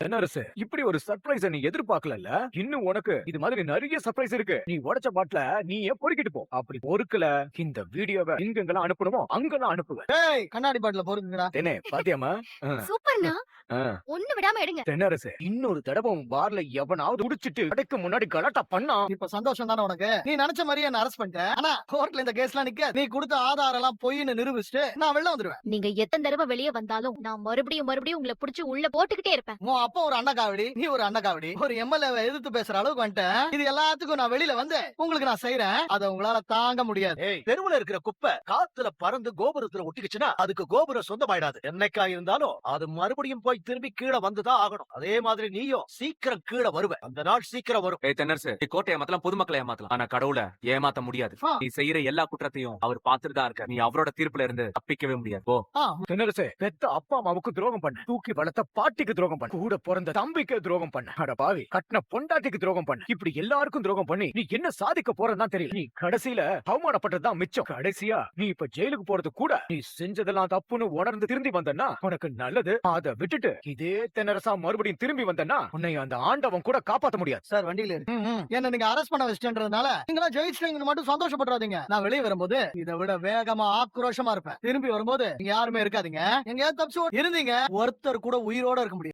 தென்னரசு, இப்படி ஒரு சர்ப்ரைஸ நீ எதிர்பார்க்கலல்ல? இன்னும் உனக்கு இது மாதிரி நிறைய சர்ப்ரைஸ் இருக்கு. நீ உடைச்ச பாட்டில நீயே பொறுக்கிட்டு போ. அப்படி பொறுக்கல, இந்த வீடியோவை எங்கெங்கெல்லாம் அனுப்பணுமோ அங்கெல்லாம் அனுப்புவேன். ஏய் கண்ணாடி பாட்டில பொறுக்குங்கடா. தெனே பாத்தியாமா? சூப்பர்ண்ணா. ஆ. ஒண்ணு விடாம எடுங்க. தென்னரசு, இன்னொரு தடவை உன் பார்ல எவனாவது குடிச்சிட்டு கடைக்கு முன்னாடி கலாட்டா பண்ணா, இப்ப சந்தோஷம் தானே உனக்கு? நீ நினைச்ச மாதிரியே என்ன அரெஸ்ட் பண்ணிட்ட. ஆனா கோர்ட்ல இந்த கேஸ்லாம் நிக்க நீ கொடுத்த ஆதாரம் எல்லாம் பொய்ன்னு நிரூபிச்சுட்டு நான் வெளில வந்துருவேன். நீங்க எத்தனை தடவை வெளியே வந்தாலும் நான் மறுபடியும் உங்களை புடிச்சு உள்ள போட்டுக்கிட்டே இருப்பேன். உன் அப்பா ஒரு அண்ணகாவடி, நீ ஒரு அண்ணகாவடி. ஒரு எம்எல்ஏ எதிர்த்து பேசுற அளவுக்கு வந்துட்டேன். இது எல்லாத்துக்கும் நான் வெளியில வந்து உங்களுக்கு நான் செய்யறேன். அதை உங்களால தாங்க முடியாது. ஏய், தெருவுல இருக்கிற குப்பை காத்துல பறந்து கோபுரத்துல ஒட்டிக்கிச்சுன்னா அதுக்கு கோபுரம் சொந்தமாயிடாது. என்னைக்கா இருந்தாலும் அது மறுபடியும் போய் திரும்பி கீழே வந்துதான் ஆகணும். அதே மாதிரி நீயும் சீக்கிரம் கீழே வருவ. அந்த நாள் சீக்கிரம் வரும். ஏய் தென்னரசு, நீ கோட்டை ஏமாத்தலாம், பொதுமக்களை ஏமாத்தலாம், ஆனா கடவுளை ஏமாத்த முடியாது. ஆ. நீ செய்யற எல்லா குற்றத்தையும் அவர் பார்த்துட்டு தான் இருக்க. நீ அவரோட தீர்ப்புல இருந்து தப்பிக்கவே முடியாது. போ. தென்னரசு, பெத்த அப்பா அம்மாவுக்கு துரோகம் பண்ண, தூக்கி வளர்த்த பாட்டிக்கு துரோகம் பண்ண, கூட பிறந்த தம்பிக்கு துரோகம் பண்ண, அட பாவி கட்டின பொண்டாட்டிக்கு துரோகம் பண்ண, இப்படி எல்லாருக்கும் துரோகம் பண்ணி நீ என்ன சாதிக்க போறதுதான் தெரியல. நீ கடைசியில அவமானப்பட்டதுதான் மிச்சம். கடைசியா நீ இப்ப ஜெயிலுக்கு போறது கூட நீ செஞ்சதெல்லாம் தப்புன்னு உணர்ந்து திரும்பி வந்தன்னா உனக்கு நல்லது. அதை விட்டுட்டு இதே தென்னரசா மறுபடியும் திரும்பி வந்தன்னா உன்னை அந்த ஆண்டவன் கூட காப்பாத்த முடியாது. சார் வண்டியில இருக்கு. என்ன நீங்க அரெஸ்ட் பண்ண வச்சிட்டேன்றதுனால நீங்க ஜெயிச்சிட்டீங்கன்னு மட்டும் சந்தோஷப்படாதீங்க. நான் வெளியே வரும்போது இதை விட வேகமா ஆக்ரோஷமா இருப்பேன். திரும்பி வரும்போது நீங்க யாருமே இருக்காதீங்க. எங்க தப்பிச்சு இருந்தீங்க ஒருத்தர் கூட உயிரோட இருக்க முடியாது.